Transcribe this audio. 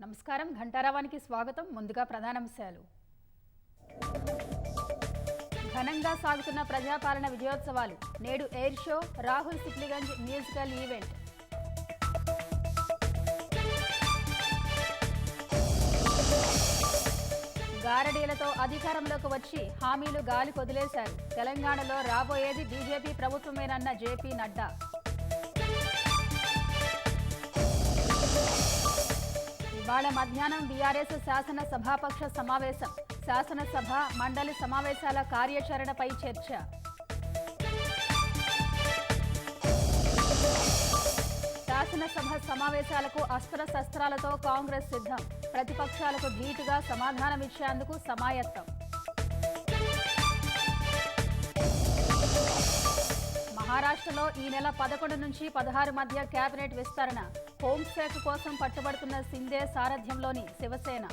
నమస్కారం ఘంటారావానికి స్వాగతం. ముందుగా ప్రధానాంశాలు. ఘనంగా సాగుతున్న ప్రజాపాలన విజయోత్సవాలు. నేడు air show, Rahul Sipligunj musical event. గారడీలతో అధికారంలోకి వచ్చి హామీలు గాలి కొదిలేశారు. తెలంగాణలో రాబోయేది బీజేపీ ప్రభుత్వమేనన్న జేపీ నడ్డా. ఇవాళ మధ్యాహ్నం బీఆర్ఎస్ శాసన సభాపక్ష సమావేశం. శాసనసభ మండలి సమావేశాల కార్యాచరణపై చర్చ. శాసనసభ సమావేశాలకు అస్త్రశస్త్రాలతో కాంగ్రెస్ సిద్ధం. ప్రతిపక్షాలకు ధీటుగా సమాధానమిచ్చేందుకు సమాయత్తం. మహారాష్ట్రలో ఈ నెల 11 నుంచి 16 మధ్య కేబినెట్ విస్తరణ. హోంశాఖ కోసం పట్టుబడుతున్న సింధే సారథ్యంలోని శివసేన.